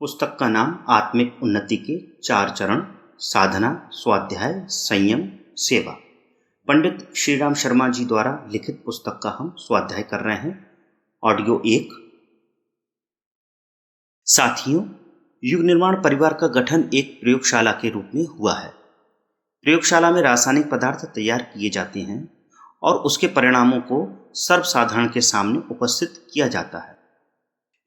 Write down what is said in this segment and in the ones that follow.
पुस्तक का नाम आत्मिक उन्नति के 4 चरण, साधना, स्वाध्याय, संयम, सेवा। पंडित श्रीराम शर्मा जी द्वारा लिखित पुस्तक का हम स्वाध्याय कर रहे हैं। ऑडियो 1। साथियों, युग निर्माण परिवार का गठन एक प्रयोगशाला के रूप में हुआ है। प्रयोगशाला में रासायनिक पदार्थ तैयार किए जाते हैं और उसके परिणामों को सर्वसाधारण के सामने उपस्थित किया जाता है।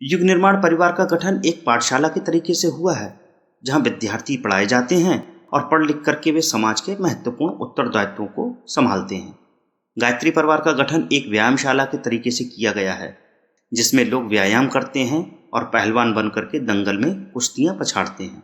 युग निर्माण परिवार का गठन एक पाठशाला के तरीके से हुआ है, जहां विद्यार्थी पढ़ाए जाते हैं और पढ़ लिख करके वे समाज के महत्वपूर्ण उत्तरदायित्वों को संभालते हैं। गायत्री परिवार का गठन एक व्यायामशाला के तरीके से किया गया है, जिसमें लोग व्यायाम करते हैं और पहलवान बन करके दंगल में कुश्तियां पछाड़ते हैं।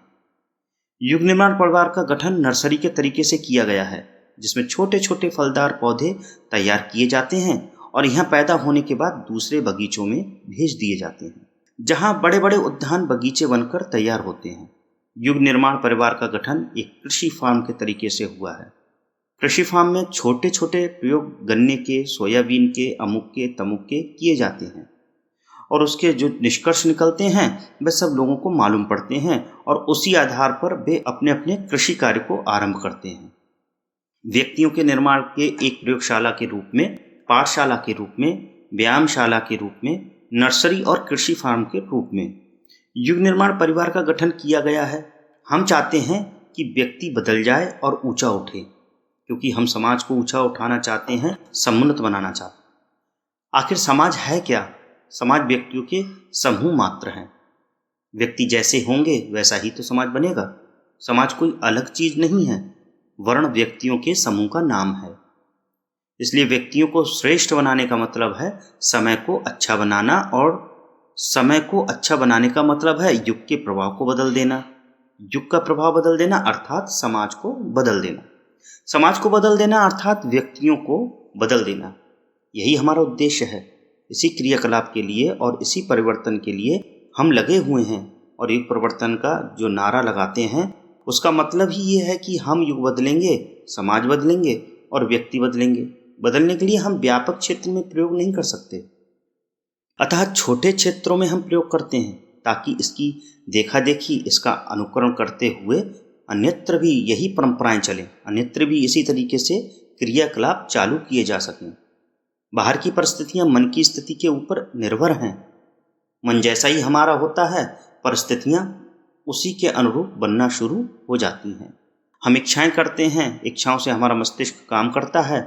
युग निर्माण परिवार का गठन नर्सरी के तरीके से किया गया है, जिसमें छोटे छोटे फलदार पौधे तैयार किए जाते हैं और यहाँ पैदा होने के बाद दूसरे बगीचों में भेज दिए जाते हैं, जहाँ बड़े बड़े उद्यान बगीचे बनकर तैयार होते हैं। युग निर्माण परिवार का गठन एक कृषि फार्म के तरीके से हुआ है। कृषि फार्म में छोटे छोटे प्रयोग गन्ने के, सोयाबीन के, अमुक के, तमुक के किए जाते हैं और उसके जो निष्कर्ष निकलते हैं वे सब लोगों को मालूम पड़ते हैं और उसी आधार पर वे अपने अपने कृषि कार्य को आरंभ करते हैं। व्यक्तियों के निर्माण के एक प्रयोगशाला के रूप में, पाठशाला के रूप में, व्यायामशाला के रूप में, नर्सरी और कृषि फार्म के रूप में युग निर्माण परिवार का गठन किया गया है। हम चाहते हैं कि व्यक्ति बदल जाए और ऊंचा उठे, क्योंकि हम समाज को ऊंचा उठाना चाहते हैं, समुन्नत बनाना चाहते हैं। आखिर समाज है क्या? समाज व्यक्तियों के समूह मात्र हैं। व्यक्ति जैसे होंगे वैसा ही तो समाज बनेगा। समाज कोई अलग चीज नहीं है, वर्ण व्यक्तियों के समूह का नाम है। इसलिए व्यक्तियों को श्रेष्ठ बनाने का मतलब है समय को अच्छा बनाना, और समय को अच्छा बनाने का मतलब है युग के प्रभाव को बदल देना। युग का प्रभाव बदल देना अर्थात समाज को बदल देना। समाज को बदल देना अर्थात व्यक्तियों को बदल देना। यही हमारा उद्देश्य है। इसी क्रियाकलाप के लिए और इसी परिवर्तन के लिए हम लगे हुए हैं। और युग परिवर्तन का जो नारा लगाते हैं उसका मतलब ही ये है कि हम युग बदलेंगे, समाज बदलेंगे और व्यक्ति बदलेंगे। बदलने के लिए हम व्यापक क्षेत्र में प्रयोग नहीं कर सकते, अतः छोटे क्षेत्रों में हम प्रयोग करते हैं, ताकि इसकी देखा देखी, इसका अनुकरण करते हुए अन्यत्र भी यही परंपराएं चलें, अन्यत्र भी इसी तरीके से क्रियाकलाप चालू किए जा सकें। बाहर की परिस्थितियां मन की स्थिति के ऊपर निर्भर हैं। मन जैसा ही हमारा होता है, परिस्थितियां उसी के अनुरूप बनना शुरू हो जाती हैं। हम इच्छाएं करते हैं, इच्छाओं से हमारा मस्तिष्क काम करता है,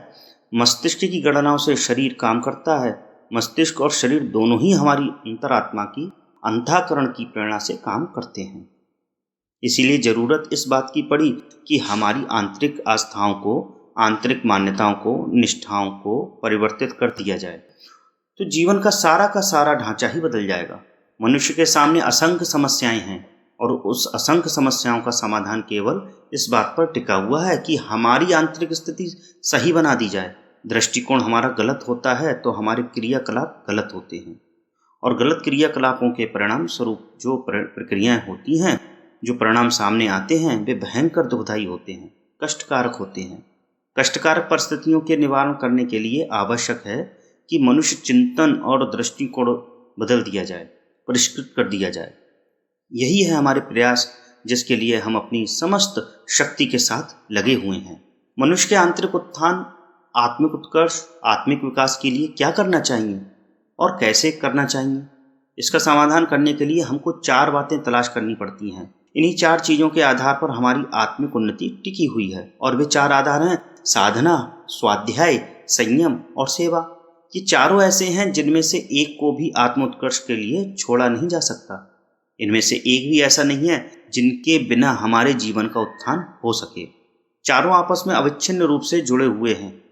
मस्तिष्क की गणनाओं से शरीर काम करता है। मस्तिष्क और शरीर दोनों ही हमारी अंतरात्मा की अंतःकरण की प्रेरणा से काम करते हैं। इसीलिए जरूरत इस बात की पड़ी कि हमारी आंतरिक आस्थाओं को, आंतरिक मान्यताओं को, निष्ठाओं को परिवर्तित कर दिया जाए, तो जीवन का सारा ढांचा ही बदल जाएगा। मनुष्य के सामने असंख्य समस्याएं हैं और उस असंख्य समस्याओं का समाधान केवल इस बात पर टिका हुआ है कि हमारी आंतरिक स्थिति सही बना दी जाए। दृष्टिकोण हमारा गलत होता है तो हमारे क्रियाकलाप गलत होते हैं, और गलत क्रियाकलापों के परिणाम स्वरूप जो प्रक्रियाएं होती हैं, जो परिणाम सामने आते हैं, वे भयंकर दुखदायी होते हैं, कष्टकारक होते हैं। कष्टकारक परिस्थितियों के निवारण करने के लिए आवश्यक है कि मनुष्य चिंतन और दृष्टिकोण बदल दिया जाए, परिष्कृत कर दिया जाए। यही है हमारे प्रयास, जिसके लिए हम अपनी समस्त शक्ति के साथ लगे हुए हैं। मनुष्य के आंतरिक उत्थान, आत्मिक उत्कर्ष, आत्मिक विकास के लिए क्या करना चाहिए और कैसे करना चाहिए, इसका समाधान करने के लिए हमको 4 बातें तलाश करनी पड़ती हैं। इन्हीं 4 चीज़ों के आधार पर हमारी आत्मिक उन्नति टिकी हुई है, और वे 4 आधार हैं: साधना, स्वाध्याय, संयम और सेवा। ये चारों ऐसे हैं जिनमें से एक को भी आत्मोत्कर्ष के लिए छोड़ा नहीं जा सकता। इनमें से एक भी ऐसा नहीं है जिनके बिना हमारे जीवन का उत्थान हो सके। चारों आपस में अविच्छिन्न रूप से जुड़े हुए हैं,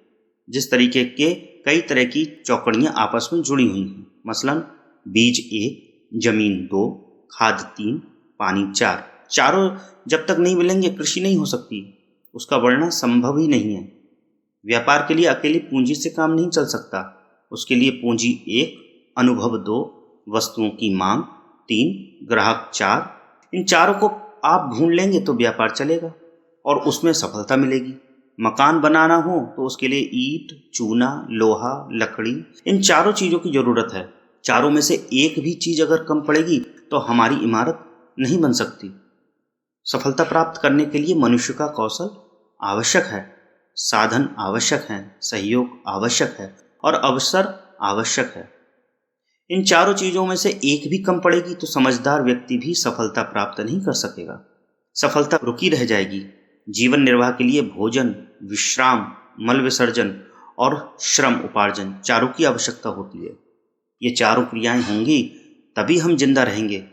जिस तरीके के कई तरह की चौकड़ियां आपस में जुड़ी हुई हैं। मसलन बीज 1, जमीन 2, खाद 3, पानी 4। चारों जब तक नहीं मिलेंगे कृषि नहीं हो सकती, उसका वर्णन संभव ही नहीं है। व्यापार के लिए अकेली पूंजी से काम नहीं चल सकता, उसके लिए पूंजी 1, अनुभव 2, वस्तुओं की मांग 3, ग्राहक 4। इन चारों को आप ढूंढ लेंगे तो व्यापार चलेगा और उसमें सफलता मिलेगी। मकान बनाना हो तो उसके लिए ईंट, चूना, लोहा, लकड़ी, इन चारों चीज़ों की जरूरत है। चारों में से एक भी चीज़ अगर कम पड़ेगी तो हमारी इमारत नहीं बन सकती। सफलता प्राप्त करने के लिए मनुष्य का कौशल आवश्यक है, साधन आवश्यक हैं, सहयोग आवश्यक है और अवसर आवश्यक है। इन चारों चीजों में से एक भी कम पड़ेगी तो समझदार व्यक्ति भी सफलता प्राप्त नहीं कर सकेगा। सफलता रुकी रह जाएगी। जीवन निर्वाह के लिए भोजन, विश्राम, मल विसर्जन और श्रम उपार्जन चारों की आवश्यकता होती है। ये चारों क्रियाएं होंगी तभी हम जिंदा रहेंगे।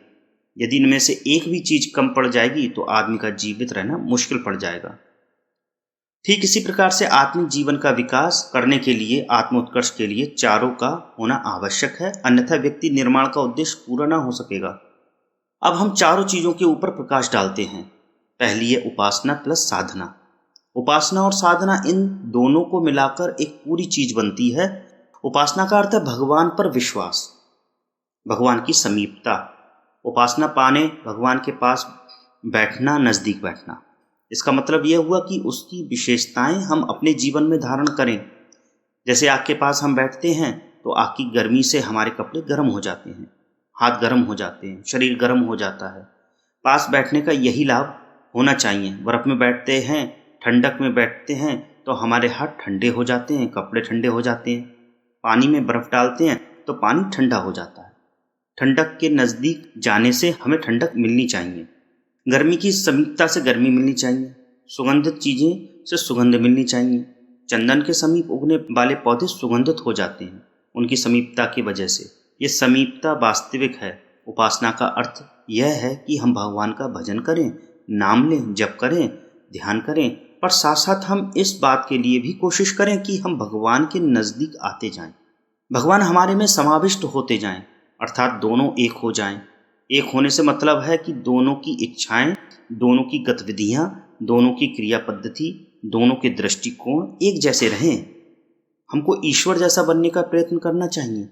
यदि इनमें से एक भी चीज कम पड़ जाएगी तो आदमी का जीवित रहना मुश्किल पड़ जाएगा। ठीक इसी प्रकार से आत्मिक जीवन का विकास करने के लिए, आत्मोत्कर्ष के लिए चारों का होना आवश्यक है, अन्यथा व्यक्ति निर्माण का उद्देश्य पूरा ना हो सकेगा। अब हम चारों चीजों के ऊपर प्रकाश डालते हैं। पहली है उपासना प्लस साधना। उपासना और साधना, इन दोनों को मिलाकर एक पूरी चीज बनती है। उपासना का अर्थ है भगवान पर विश्वास, भगवान की समीपता। उपासना पाने भगवान के पास बैठना, नजदीक बैठना। इसका मतलब यह हुआ कि उसकी विशेषताएं हम अपने जीवन में धारण करें। जैसे आग के पास हम बैठते हैं तो आग की गर्मी से हमारे कपड़े गर्म हो जाते हैं, हाथ गर्म हो जाते हैं, शरीर गर्म हो जाता है। पास बैठने का यही लाभ होना चाहिए। बर्फ में बैठते हैं, ठंडक में बैठते हैं तो हमारे हाथ ठंडे हो जाते हैं, कपड़े ठंडे हो जाते हैं। पानी में बर्फ डालते हैं तो पानी ठंडा हो जाता है। ठंडक के नज़दीक जाने से हमें ठंडक मिलनी चाहिए। गर्मी की समीपता से गर्मी मिलनी चाहिए। सुगंधित चीज़ें से सुगंध मिलनी चाहिए। चंदन के समीप उगने वाले पौधे सुगंधित हो जाते हैं उनकी समीपता की वजह से। ये समीपता वास्तविक है। उपासना का अर्थ यह है कि हम भगवान का भजन करें, नाम लें, जप करें, ध्यान करें, पर साथ साथ हम इस बात के लिए भी कोशिश करें कि हम भगवान के नज़दीक आते जाएं, भगवान हमारे में समाविष्ट होते जाएं, अर्थात दोनों एक हो जाएं। एक होने से मतलब है कि दोनों की इच्छाएं, दोनों की गतिविधियां, दोनों की क्रिया पद्धति, दोनों के दृष्टिकोण एक जैसे रहें। हमको ईश्वर जैसा बनने का प्रयत्न करना चाहिए।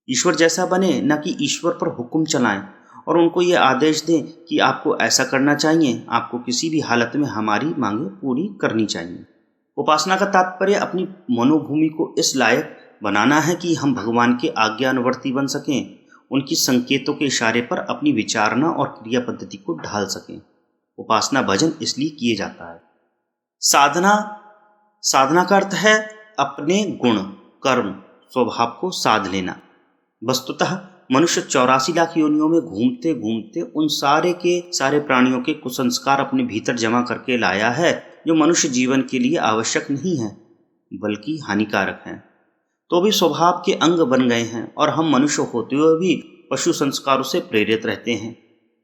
ईश्वर जैसा बने, न कि ईश्वर पर हुक्म चलाएं और उनको ये आदेश दें कि आपको ऐसा करना चाहिए, आपको किसी भी हालत में हमारी मांगें पूरी करनी चाहिए। उपासना का तात्पर्य अपनी मनोभूमि को इस लायक बनाना है कि हम भगवान के आज्ञानुवर्ती बन सकें, उनकी संकेतों के इशारे पर अपनी विचारना और क्रिया पद्धति को ढाल सकें। उपासना भजन इसलिए किए जाता है। साधना का अर्थ है अपने गुण, कर्म, स्वभाव को साध लेना। वस्तुतः मनुष्य 84 लाख योनियों में घूमते घूमते उन सारे के सारे प्राणियों के कुसंस्कार अपने भीतर जमा करके लाया है जो मनुष्य जीवन के लिए आवश्यक नहीं है बल्कि हानिकारक हैं। तो भी स्वभाव के अंग बन गए हैं और हम मनुष्य होते हुए भी पशु संस्कारों से प्रेरित रहते हैं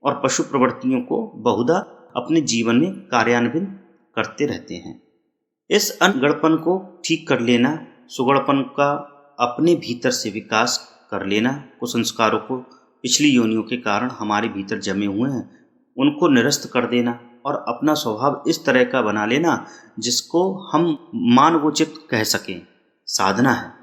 और पशु प्रवृत्तियों को बहुधा अपने जीवन में कार्यान्वित करते रहते हैं। इस अनगढ़पन को ठीक कर लेना, सुगढ़पन का अपने भीतर से विकास कर लेना, कुसंस्कारों को पिछली योनियों के कारण हमारे भीतर जमे हुए हैं उनको निरस्त कर देना और अपना स्वभाव इस तरह का बना लेना जिसको हम मानवोचित कह सकें, साधना है।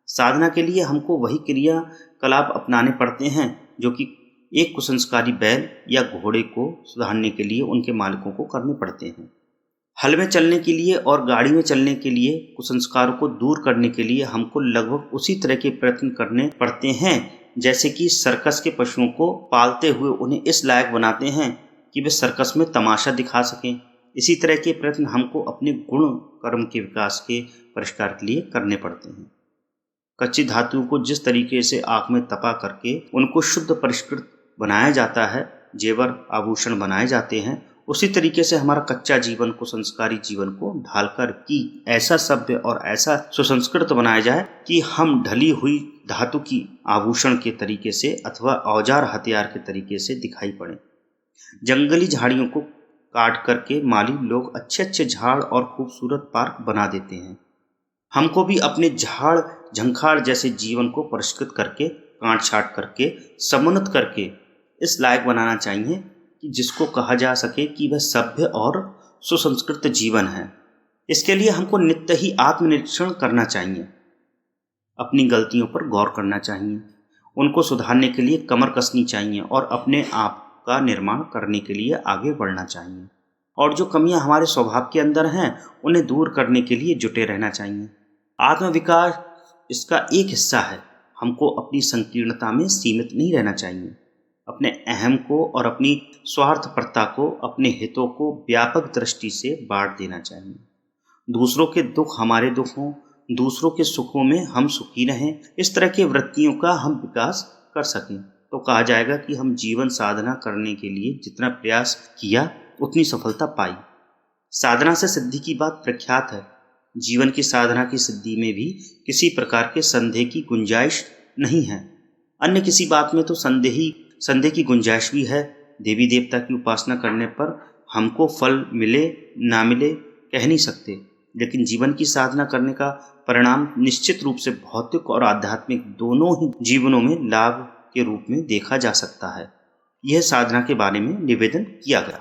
साधना के लिए हमको वही क्रियाकलाप अपनाने पड़ते हैं जो कि एक कुसंस्कारी बैल या घोड़े को सुधारने के लिए उनके मालिकों को करने पड़ते हैं। हल में चलने के लिए और गाड़ी में चलने के लिए, कुसंस्कारों को दूर करने के लिए हमको लगभग उसी तरह के प्रयत्न करने पड़ते हैं जैसे कि सर्कस के पशुओं को पालते हुए उन्हें इस लायक बनाते हैं कि वे सर्कस में तमाशा दिखा सकें। इसी तरह के प्रयत्न हमको अपने गुण कर्म के विकास के परिष्कार के लिए करने पड़ते हैं। कच्ची धातुओं को जिस तरीके से आग में तपा करके उनको शुद्ध परिष्कृत बनाया जाता है, जेवर आभूषण बनाए जाते हैं, उसी तरीके से हमारा कच्चा जीवन को, संस्कारी जीवन को ढालकर कि ऐसा सभ्य और ऐसा सुसंस्कृत बनाया जाए कि हम ढली हुई धातु की आभूषण के तरीके से अथवा औजार हथियार के तरीके से दिखाई पड़े। जंगली झाड़ियों को काट करके माली लोग अच्छे अच्छे झाड़ और खूबसूरत पार्क बना देते हैं। हमको भी अपने झाड़ झंखाड़ जैसे जीवन को परिष्कृत करके, काट छाट करके, समुन्नत करके इस लायक बनाना चाहिए कि जिसको कहा जा सके कि वह सभ्य और सुसंस्कृत जीवन है। इसके लिए हमको नित्य ही आत्मनिरीक्षण करना चाहिए, अपनी गलतियों पर गौर करना चाहिए, उनको सुधारने के लिए कमर कसनी चाहिए और अपने आप का निर्माण करने के लिए आगे बढ़ना चाहिए। और जो कमियां हमारे स्वभाव के अंदर हैं उन्हें दूर करने के लिए जुटे रहना चाहिए। आत्मविकास इसका एक हिस्सा है। हमको अपनी संकीर्णता में सीमित नहीं रहना चाहिए। अपने अहम को और अपनी स्वार्थपरता को, अपने हितों को व्यापक दृष्टि से बांट देना चाहिए। दूसरों के दुख हमारे दुख हों, दूसरों के सुखों में हम सुखी रहें, इस तरह की वृत्तियों का हम विकास कर सकें तो कहा जाएगा कि हम जीवन साधना करने के लिए जितना प्रयास किया उतनी सफलता पाई। साधना से सिद्धि की बात प्रख्यात है। जीवन की साधना की सिद्धि में भी किसी प्रकार के संदेह की गुंजाइश नहीं है। अन्य किसी बात में तो संदेह की गुंजाइश भी है। देवी देवता की उपासना करने पर हमको फल मिले ना मिले कह नहीं सकते, लेकिन जीवन की साधना करने का परिणाम निश्चित रूप से भौतिक और आध्यात्मिक दोनों ही जीवनों में लाभ के रूप में देखा जा सकता है। यह साधना के बारे में निवेदन किया गया।